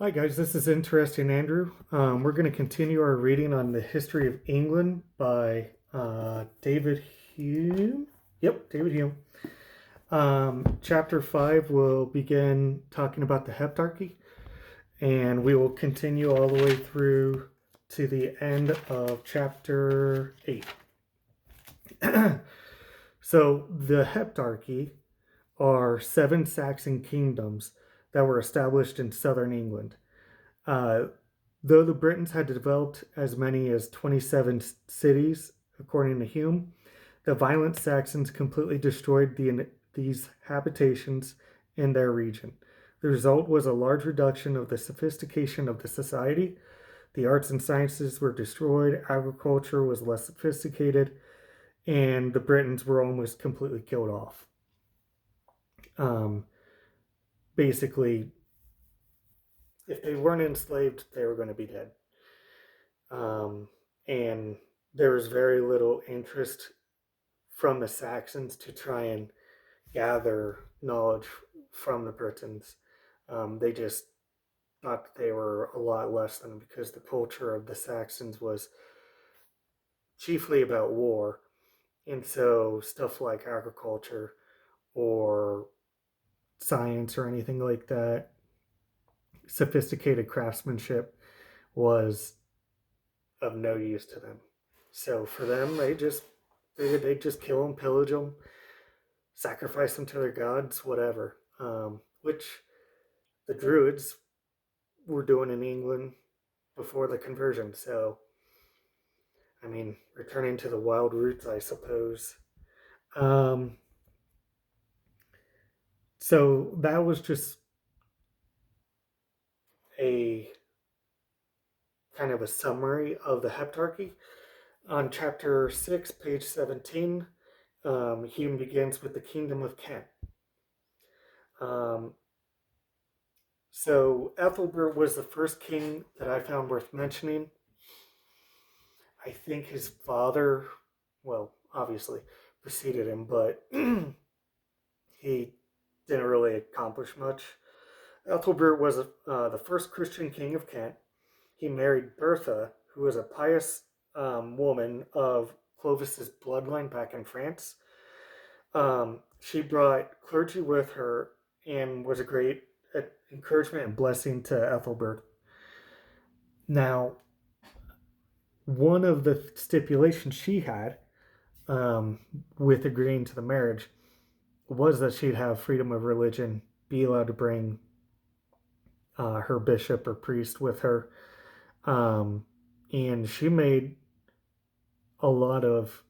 Hi guys, this is Interesting Andrew. We're going to continue our reading on the history of England by David Hume. Yep, David Hume. Chapter 5 will begin talking about the Heptarchy, and we will continue all the way through to the end of chapter 8. So, the Heptarchy are 7 Saxon kingdoms that were established in southern England. Uh, though the Britons had developed as many as 27 cities, according to Hume, the violent Saxons completely destroyed these habitations in their region. The result was a large reduction of the sophistication of the society. The arts and sciences were destroyed, agriculture was less sophisticated, and the Britons were almost completely killed off. Um, Basically, if they weren't enslaved, they were going to be dead. Um, and there was very little interest from the Saxons to try and gather knowledge from the Britons. They just thought that they were a lot less than, because the culture of the Saxons was chiefly about war. And so stuff like agriculture or science or anything like that, sophisticated craftsmanship, was of no use to them. So for them, they'd just kill them, pillage them, sacrifice them to their gods, whatever. Which the Druids were doing in England before the conversion. So I mean, returning to the wild roots, I suppose. Um, so that was just a kind of a summary of the Heptarchy. On chapter 6, page 17, Hume begins with the Kingdom of Kent. Um, so Ethelbert was the first king that I found worth mentioning. I think his father, well, obviously preceded him, but he didn't really accomplish much. Ethelbert was the first Christian king of Kent. He married Bertha, who was a pious woman of Clovis's bloodline back in France. She brought clergy with her and was a great encouragement and blessing to Ethelbert. Now, one of the stipulations she had um, with agreeing to the marriage was that she'd have freedom of religion, be allowed to bring her bishop or priest with her. Um, and she made a lot of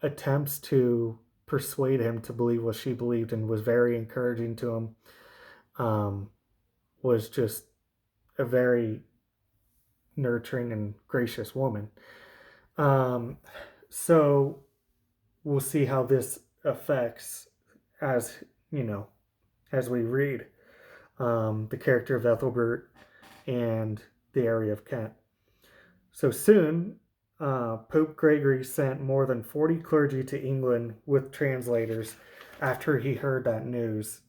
attempts to persuade him to believe what she believed, and was very encouraging to him. Um, was just a very nurturing and gracious woman. Um, so we'll see how this affects, as you know, as we read the character of Ethelbert and the area of Kent. So soon, Pope Gregory sent more than 40 clergy to England with translators after he heard that news.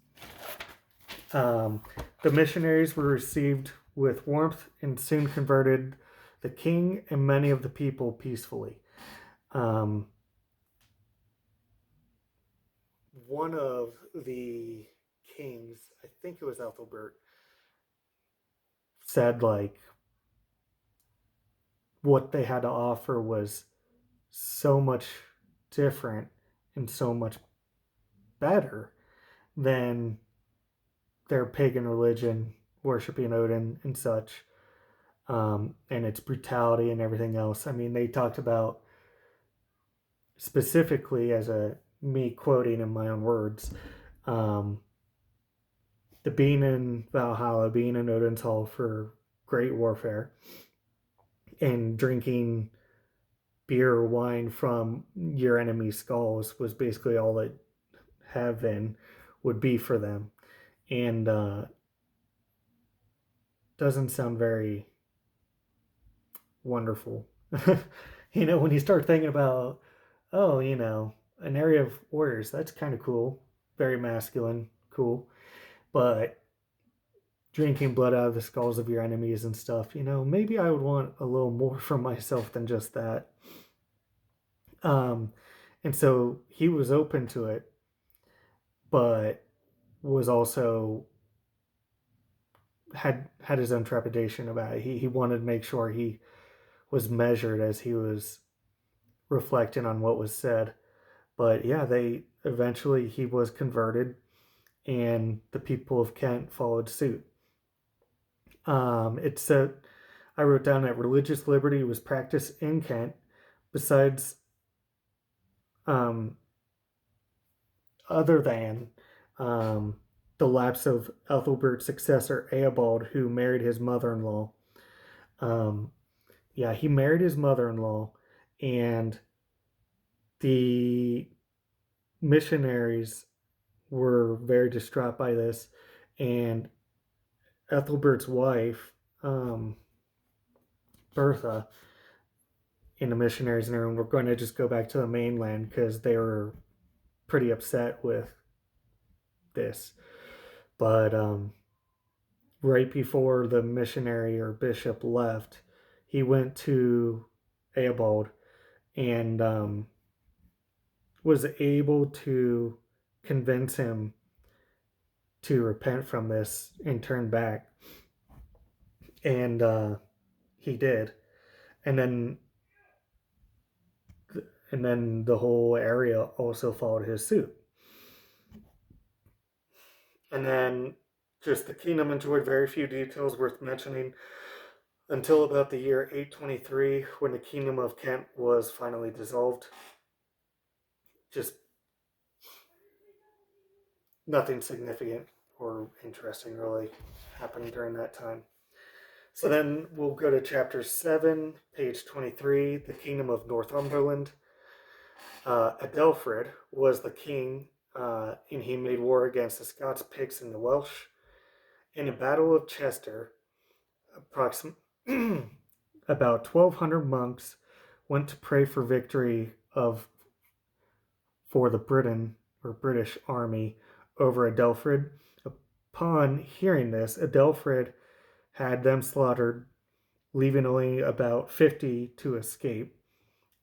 Um, the missionaries were received with warmth and soon converted the king and many of the people peacefully. Um, One of the kings, I think it was Ethelbert, said like what they had to offer was so much different and so much better than their pagan religion, worshiping Odin and such, and its brutality and everything else. I mean, they talked about specifically, as a me quoting in my own words, um, the being in Valhalla, being in Odin's Hall for great warfare, and drinking beer or wine from your enemy's skulls was basically all that heaven would be for them. And doesn't sound very wonderful. When you start thinking about, oh, an area of warriors, that's kind of cool. Very masculine, cool. But drinking blood out of the skulls of your enemies and stuff. Maybe I would want a little more from myself than just that. And so he was open to it, but was also had his own trepidation about it. He wanted to make sure he was measured as he was reflecting on what was said. But yeah, they eventually he was converted, and the people of Kent followed suit. It said I wrote down that religious liberty was practiced in Kent, besides um, other than um, the lapse of Ethelbert's successor Eobald, who married his mother-in-law. Um, yeah, he married his mother-in-law, and the missionaries were very distraught by this, and Ethelbert's wife, Bertha, and the missionaries in the room were going to just go back to the mainland because they were pretty upset with this. But right before the missionary or bishop left, he went to Eobald and was able to convince him to repent from this and turn back. And he did. And then the whole area also followed his suit. And then just the kingdom enjoyed very few details worth mentioning until about the year 823, when the kingdom of Kent was finally dissolved. Just nothing significant or interesting really happened during that time. So then we'll go to chapter 7, page 23, the kingdom of Northumberland. Adelfrid was the king, and he made war against the Scots, Picts, and the Welsh. In the Battle of Chester, about 1,200 monks went to pray for victory for the British army over Adelfrid. Upon hearing this, Adelfrid had them slaughtered, leaving only about 50 to escape,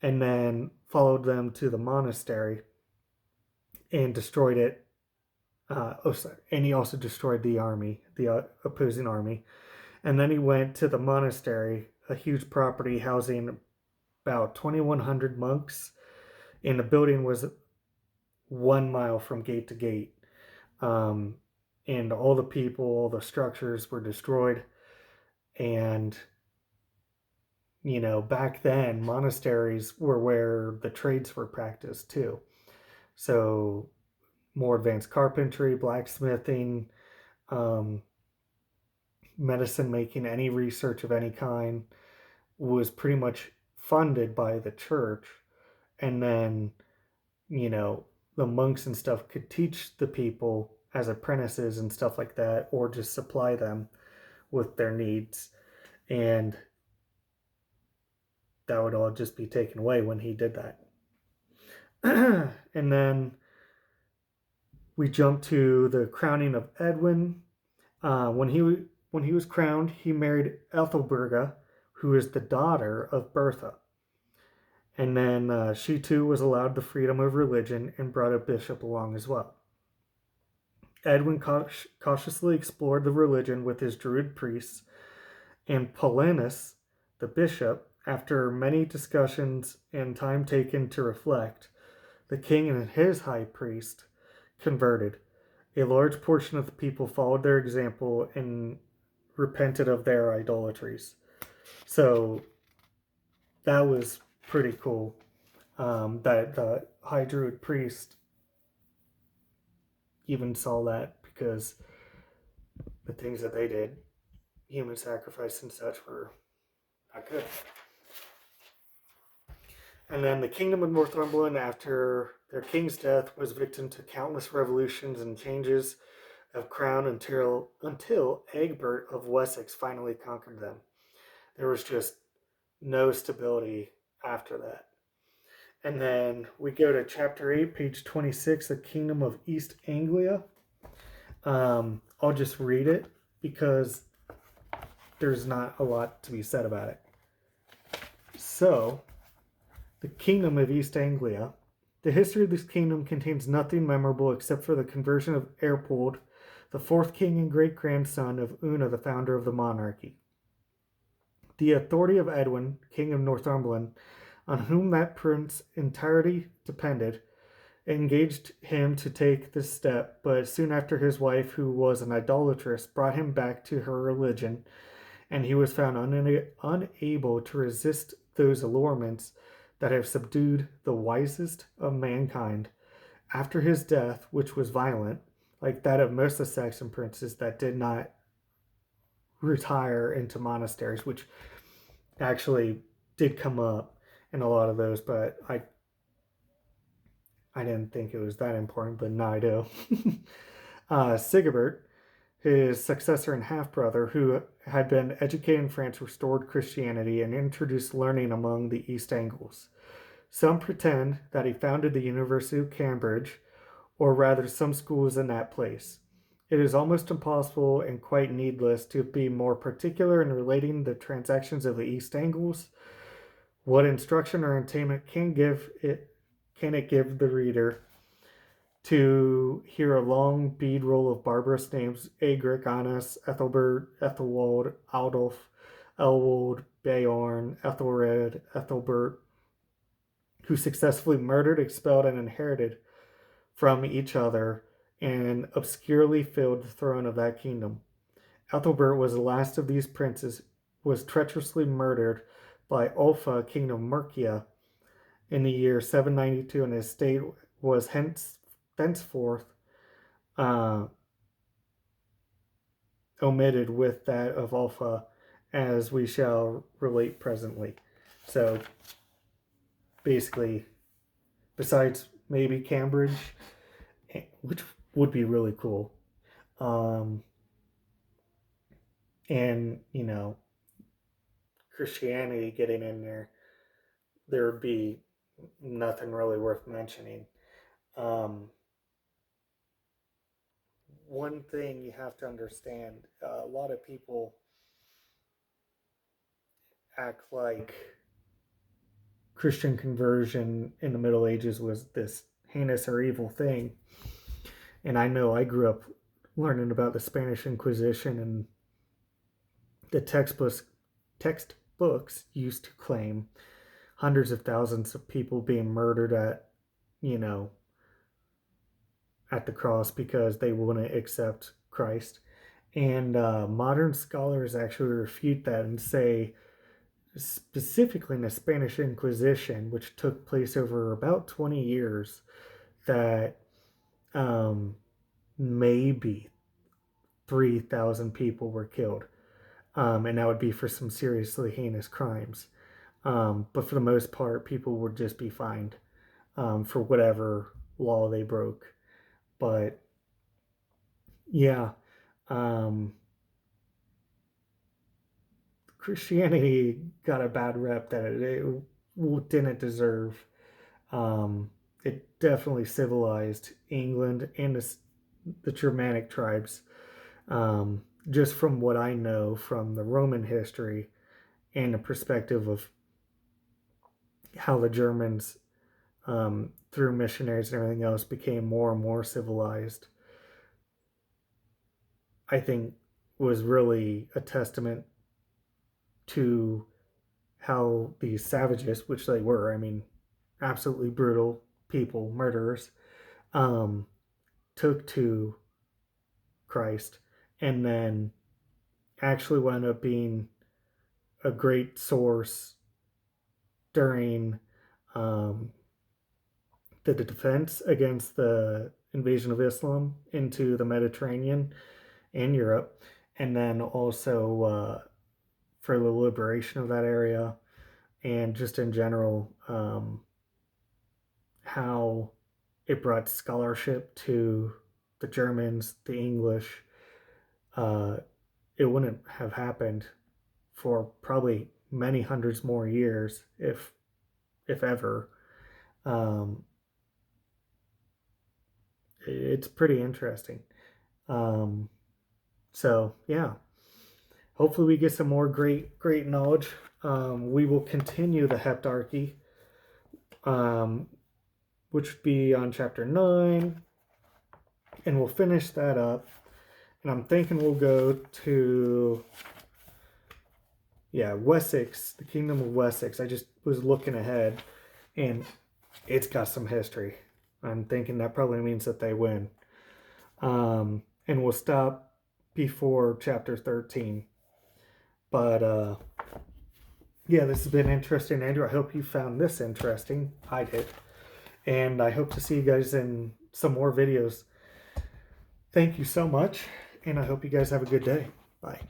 and then followed them to the monastery and destroyed it. And he also destroyed the army, the opposing army. And then he went to the monastery, a huge property housing about 2,100 monks, and the building was 1 mile from gate to gate. And all the people, all the structures were destroyed. And, back then, monasteries were where the trades were practiced too. So, more advanced carpentry, blacksmithing, medicine making, any research of any kind was pretty much funded by the church. And then, the monks and stuff could teach the people as apprentices and stuff like that, or just supply them with their needs. And that would all just be taken away when he did that. And then we jump to the crowning of Edwin. When he was crowned, he married Ethelberga, who is the daughter of Bertha. And then she too was allowed the freedom of religion and brought a bishop along as well. Edwin cautiously explored the religion with his Druid priests, and Paulinus, the bishop, after many discussions and time taken to reflect, the king and his high priest converted. A large portion of the people followed their example and repented of their idolatries. So that was pretty cool, that the high Druid priest even saw that, because the things that they did, human sacrifice and such, were not good. And then the kingdom of Northumberland, after their king's death, was victim to countless revolutions and changes of crown until Egbert of Wessex finally conquered them. There was just no stability after that. And then we go to chapter 8, page 26, the kingdom of East Anglia. I'll just read it. because there's not a lot to be said about it. So, the Kingdom of East Anglia. The history of this kingdom contains nothing memorable except for the conversion of Erpold, the fourth king and great grandson of Una, the founder of the monarchy. The authority of Edwin, king of Northumberland, on whom that prince's entirety depended, engaged him to take this step, but soon after his wife, who was an idolatress, brought him back to her religion, and he was found unable to resist those allurements that have subdued the wisest of mankind. After his death, which was violent, like that of most of the Saxon princes that did not retire into monasteries, which actually did come up in a lot of those, but I didn't think it was that important, but now I do. Sigebert, his successor and half brother, who had been educated in France, restored Christianity and introduced learning among the East Angles. Some pretend that he founded the University of Cambridge, or rather, some schools in that place. It is almost impossible and quite needless to be more particular in relating the transactions of the East Angles. What instruction or entertainment can it give the reader to hear a long bead roll of barbarous names: Egric, Annas, Ethelbert, Ethelwald, Aldulf, Elwold, Beorn, Ethelred, Ethelbert, who successfully murdered, expelled, and inherited from each other and obscurely filled the throne of that kingdom. Ethelbert was the last of these princes, was treacherously murdered by Ulfa, king of Mercia, in the year 792, and his estate was thenceforth uh, omitted with that of Ulfa, as we shall relate presently. So basically, besides maybe Cambridge, which would be really cool, um, and Christianity getting in there would be nothing really worth mentioning. Um, One thing you have to understand: a lot of people act like Christian conversion in the Middle Ages was this heinous or evil thing. And I know I grew up learning about the Spanish Inquisition, and the textbooks used to claim hundreds of thousands of people being murdered you know, at the cross because they wouldn't accept Christ. And modern scholars actually refute that and say, specifically in the Spanish Inquisition, which took place over about 20 years, that um, maybe 3,000 people were killed. And that would be for some seriously heinous crimes. But for the most part, people would just be fined for whatever law they broke. But yeah, um, Christianity got a bad rep that it didn't deserve. Um, it definitely civilized England and the Germanic tribes. Just from what I know from the Roman history and the perspective of how the Germans, through missionaries and everything else, became more and more civilized, I think was really a testament to how these savages, which they were, I mean, absolutely brutal people, murderers, um, took to Christ and then actually wound up being a great source during um, the defense against the invasion of Islam into the Mediterranean and Europe, and then also for the liberation of that area, and just in general, how it brought scholarship to the Germans, the English. Uh, it wouldn't have happened for probably many hundreds more years, if ever. Um, it's pretty interesting. Um, So, yeah. Hopefully we get some more great knowledge. We will continue the Heptarchy, um, which would be on chapter 9, and we'll finish that up. And I'm thinking we'll go to, yeah, Wessex, the Kingdom of Wessex. I just was looking ahead, and it's got some history. I'm thinking that probably means that they win. And we'll stop before chapter 13. But yeah, this has been interesting, Andrew. I hope you found this interesting. I did. And I hope to see you guys in some more videos. Thank you so much, and I hope you guys have a good day. Bye.